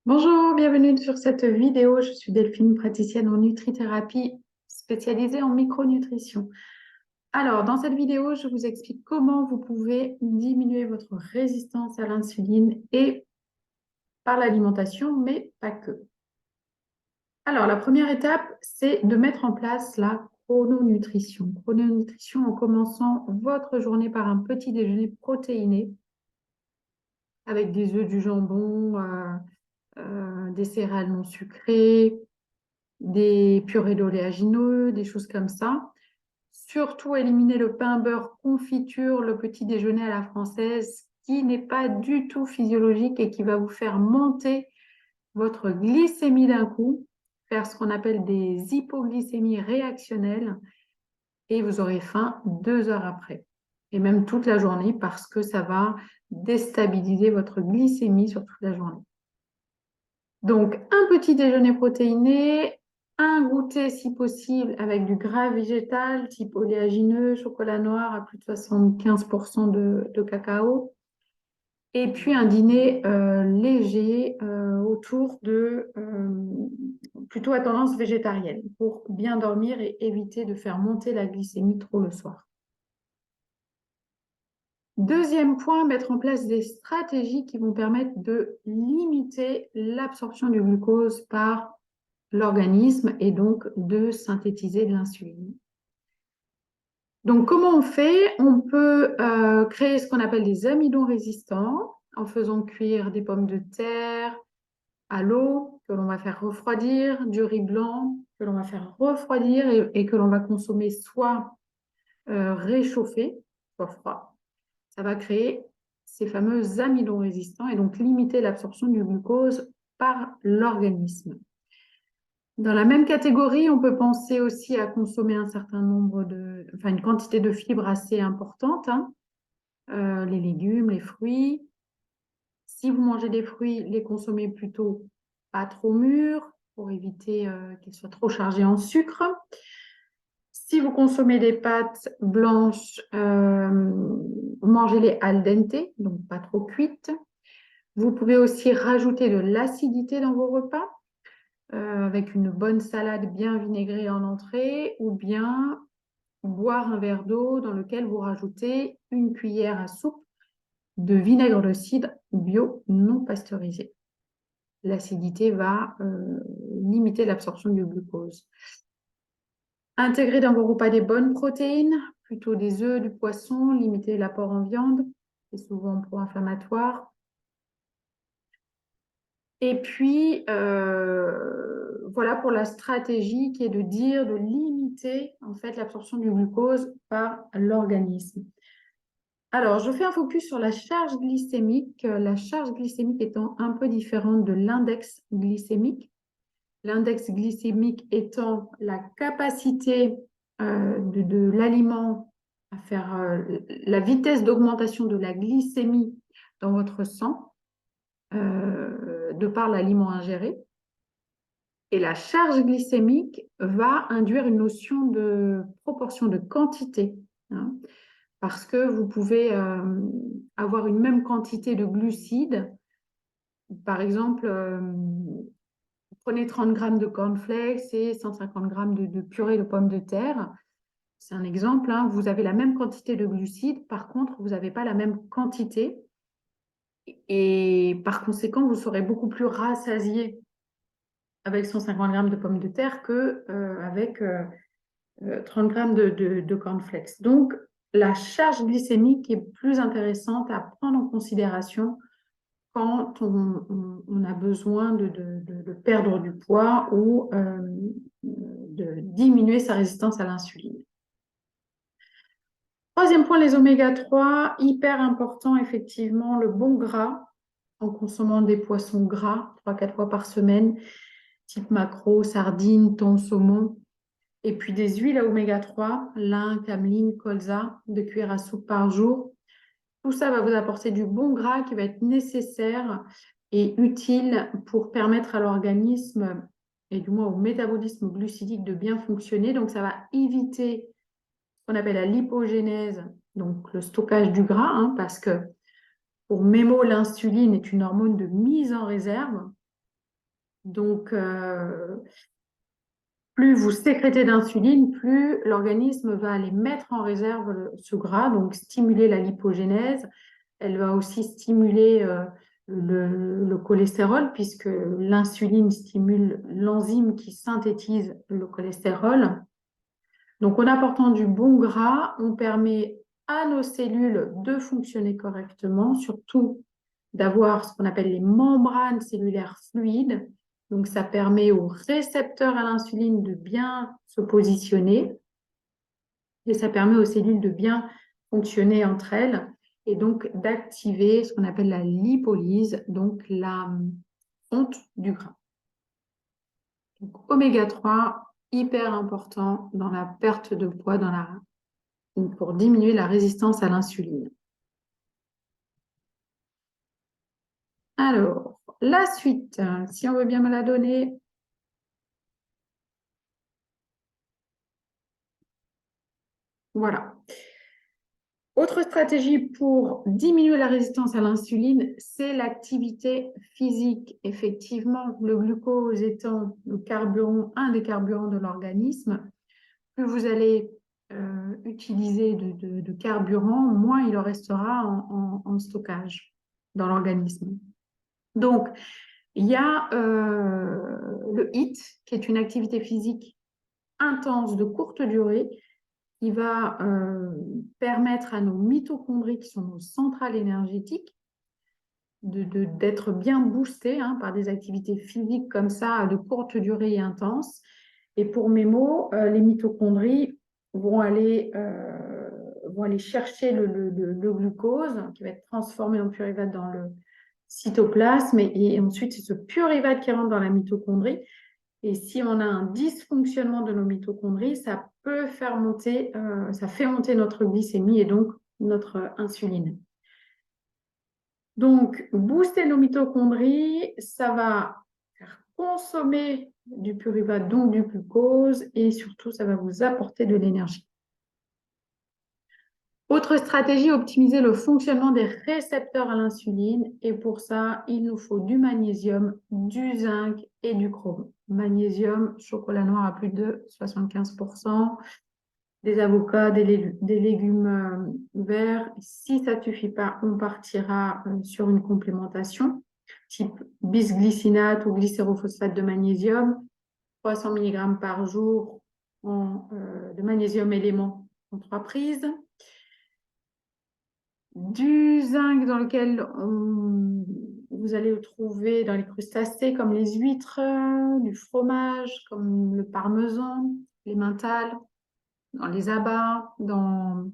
Bonjour, bienvenue sur cette vidéo. Je suis Delphine, praticienne en nutrithérapie spécialisée en micronutrition. Alors, dans cette vidéo, je vous explique comment vous pouvez diminuer votre résistance à l'insuline et par l'alimentation, mais pas que. Alors, la première étape, c'est de mettre en place la chrononutrition. Chrononutrition en commençant votre journée par un petit déjeuner protéiné avec des œufs, du jambon, des céréales non sucrées, des purées d'oléagineux, des choses comme ça. Surtout éliminer le pain, beurre, confiture, le petit déjeuner à la française, qui n'est pas du tout physiologique et qui va vous faire monter votre glycémie d'un coup, faire ce qu'on appelle des hypoglycémies réactionnelles, et vous aurez faim 2 heures après, et même toute la journée, parce que ça va déstabiliser votre glycémie sur toute la journée. Donc, un petit déjeuner protéiné, un goûter si possible avec du gras végétal, type oléagineux, chocolat noir à plus de 75% de cacao. Et puis un dîner léger autour de plutôt à tendance végétarienne pour bien dormir et éviter de faire monter la glycémie trop le soir. Deuxième point, mettre en place des stratégies qui vont permettre de limiter l'absorption du glucose par l'organisme et donc de synthétiser de l'insuline. Donc, comment on fait? On peut créer ce qu'on appelle des amidons résistants en faisant cuire des pommes de terre à l'eau que l'on va faire refroidir, du riz blanc que l'on va faire refroidir et que l'on va consommer soit réchauffé, soit froid. Ça va créer ces fameux amidons résistants et donc limiter l'absorption du glucose par l'organisme. Dans la même catégorie, on peut penser aussi à consommer un certain nombre une quantité de fibres assez importante, hein. Les légumes, les fruits. Si vous mangez des fruits, les consommez plutôt pas trop mûrs pour éviter qu'ils soient trop chargés en sucre. Si vous consommez des pâtes blanches, mangez-les al dente, donc pas trop cuites. Vous pouvez aussi rajouter de l'acidité dans vos repas. Avec une bonne salade bien vinaigrée en entrée, ou bien boire un verre d'eau dans lequel vous rajoutez une cuillère à soupe de vinaigre de cidre bio non pasteurisé. L'acidité va limiter l'absorption du glucose. Intégrer dans vos repas des bonnes protéines, plutôt des œufs, du poisson, limiter l'apport en viande, c'est souvent pro-inflammatoire. Et puis, voilà pour la stratégie qui est de dire de limiter en fait l'absorption du glucose par l'organisme. Alors, je fais un focus sur la charge glycémique. La charge glycémique étant un peu différente de l'index glycémique. L'index glycémique étant la capacité de l'aliment à faire la vitesse d'augmentation de la glycémie dans votre sang de par l'aliment ingéré. Et la charge glycémique va induire une notion de proportion de quantité, hein, parce que vous pouvez avoir une même quantité de glucides. Par exemple, vous prenez 30 grammes de cornflakes et 150 grammes de purée de pommes de terre. C'est un exemple, hein, vous avez la même quantité de glucides, par contre, vous n'avez pas la même quantité. Et par conséquent, vous serez beaucoup plus rassasié avec 150 grammes de pommes de terre qu'avec 30 grammes de cornflakes. Donc, la charge glycémique est plus intéressante à prendre en considération quand on a besoin de perdre du poids ou de diminuer sa résistance à l'insuline. Troisième point, les oméga 3, hyper important, effectivement, le bon gras en consommant des poissons gras 3-4 fois par semaine, type maquereau, sardines, thon, saumon. Et puis des huiles à oméga 3, lin, cameline, colza, 2 cuillères à soupe par jour. Tout ça va vous apporter du bon gras qui va être nécessaire et utile pour permettre à l'organisme et du moins au métabolisme glucidique de bien fonctionner. Donc ça va éviter ce qu'on appelle la lipogénèse, donc le stockage du gras, hein, parce que pour mémo, l'insuline est une hormone de mise en réserve. Donc, plus vous sécrétez d'insuline, plus l'organisme va aller mettre en réserve ce gras, donc stimuler la lipogénèse. Elle va aussi stimuler le cholestérol, puisque l'insuline stimule l'enzyme qui synthétise le cholestérol. Donc, en apportant du bon gras, on permet à nos cellules de fonctionner correctement, surtout d'avoir ce qu'on appelle les membranes cellulaires fluides. Donc, ça permet aux récepteurs à l'insuline de bien se positionner et ça permet aux cellules de bien fonctionner entre elles et donc d'activer ce qu'on appelle la lipolyse, donc la fonte du gras. Donc, oméga 3, hyper important dans la perte de poids, pour diminuer la résistance à l'insuline. Alors, la suite, si on veut bien me la donner. Voilà. Autre stratégie pour diminuer la résistance à l'insuline, c'est l'activité physique. Effectivement, le glucose étant le carburant, un des carburants de l'organisme, plus vous allez utiliser de carburant, moins il en restera en stockage dans l'organisme. Donc, il y a le HIIT, qui est une activité physique intense de courte durée, qui va permettre à nos mitochondries, qui sont nos centrales énergétiques, d'être bien boostées par des activités physiques comme ça, de courte durée et intense. Et pour mes mots, les mitochondries vont aller chercher le glucose qui va être transformé en pyruvate dans le cytoplasme et ensuite c'est ce pyruvate qui rentre dans la mitochondrie. Et si on a un dysfonctionnement de nos mitochondries, ça peut faire monter, ça fait monter notre glycémie et donc notre insuline. Donc, booster nos mitochondries, ça va faire consommer du pyruvate, donc du glucose, et surtout, ça va vous apporter de l'énergie. Autre stratégie, optimiser le fonctionnement des récepteurs à l'insuline. Et pour ça, il nous faut du magnésium, du zinc et du chrome. Magnésium, chocolat noir à plus de 75%, des avocats, des légumes verts. Si ça ne suffit pas, on partira sur une complémentation type bisglycinate ou glycérophosphate de magnésium, 300 mg par jour de magnésium élément en 3 prises. Du zinc dans lequel vous allez le trouver dans les crustacés comme les huîtres, du fromage comme le parmesan, les mentales, dans les abats, dans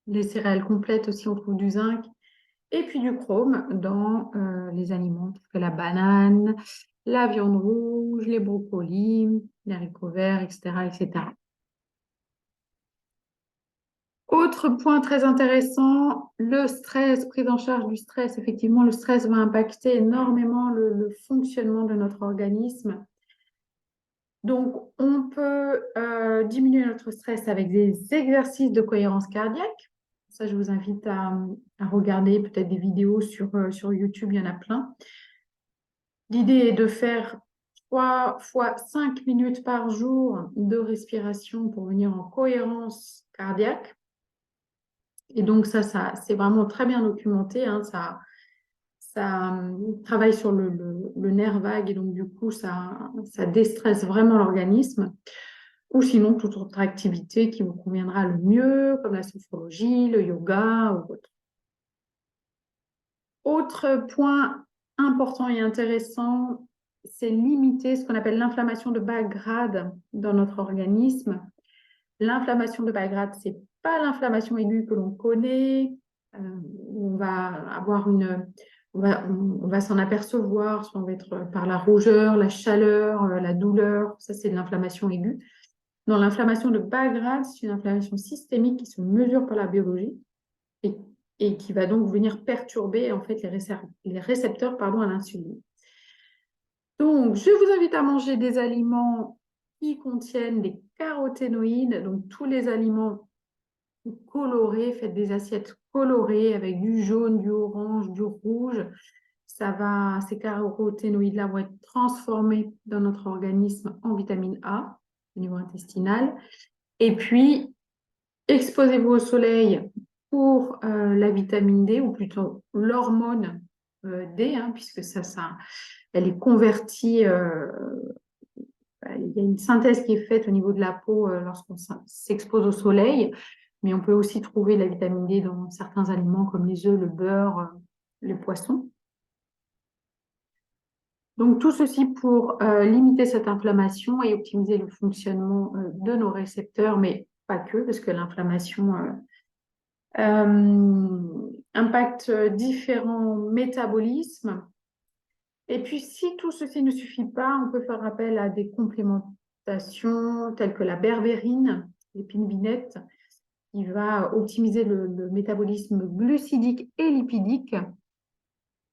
les céréales complètes aussi on trouve du zinc. Et puis du chrome dans les aliments, que la banane, la viande rouge, les brocolis, les haricots verts, etc., etc. Autre point très intéressant, le stress, prise en charge du stress. Effectivement, le stress va impacter énormément le fonctionnement de notre organisme. Donc, on peut diminuer notre stress avec des exercices de cohérence cardiaque. Ça, je vous invite à regarder peut-être des vidéos sur YouTube, il y en a plein. L'idée est de faire 3 fois 5 minutes par jour de respiration pour venir en cohérence cardiaque. Et donc, ça c'est vraiment très bien documenté. Ça travaille sur le nerf vague et donc, du coup, ça déstresse vraiment l'organisme. Ou sinon, toute autre activité qui vous conviendra le mieux, comme la sophrologie, le yoga ou autre. Autre point important et intéressant, c'est limiter ce qu'on appelle l'inflammation de bas grade dans notre organisme. L'inflammation de bas grade, ce n'est pas l'inflammation aiguë que l'on connaît. On va s'en apercevoir, soit on va être par la rougeur, la chaleur, la douleur. Ça, c'est de l'inflammation aiguë. Non, l'inflammation de bas grade, c'est une inflammation systémique qui se mesure par la biologie et qui va donc venir perturber en fait les récepteurs à l'insuline. Donc, je vous invite à manger des aliments qui contiennent des caroténoïdes, donc tous les aliments colorés, faites des assiettes colorées avec du jaune, du orange, du rouge. ces caroténoïdes-là vont être transformés dans notre organisme en vitamine A au niveau intestinal. Et puis, exposez-vous au soleil pour la vitamine D, ou plutôt l'hormone D, hein, puisque elle est convertie, il y a une synthèse qui est faite au niveau de la peau lorsqu'on s'expose au soleil, mais on peut aussi trouver la vitamine D dans certains aliments comme les œufs, le beurre, les poissons. Donc tout ceci pour limiter cette inflammation et optimiser le fonctionnement de nos récepteurs, mais pas que, parce que l'inflammation impacte différents métabolismes. Et puis, si tout ceci ne suffit pas, on peut faire appel à des complémentations telles que la berbérine, l'épine vinette, qui va optimiser le métabolisme glucidique et lipidique.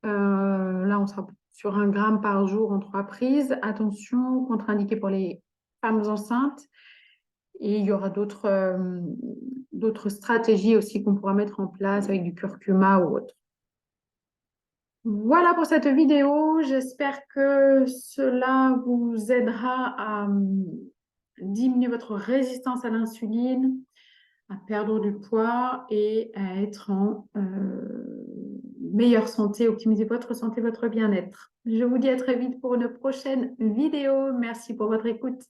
Là, on sera sur 1 gramme par jour en 3 prises. Attention, contre-indiqué pour les femmes enceintes. Et il y aura d'autres stratégies aussi qu'on pourra mettre en place avec du curcuma ou autre. Voilà pour cette vidéo. J'espère que cela vous aidera à diminuer votre résistance à l'insuline, à perdre du poids et à être en meilleure santé, optimiser votre santé, votre bien-être. Je vous dis à très vite pour une prochaine vidéo. Merci pour votre écoute.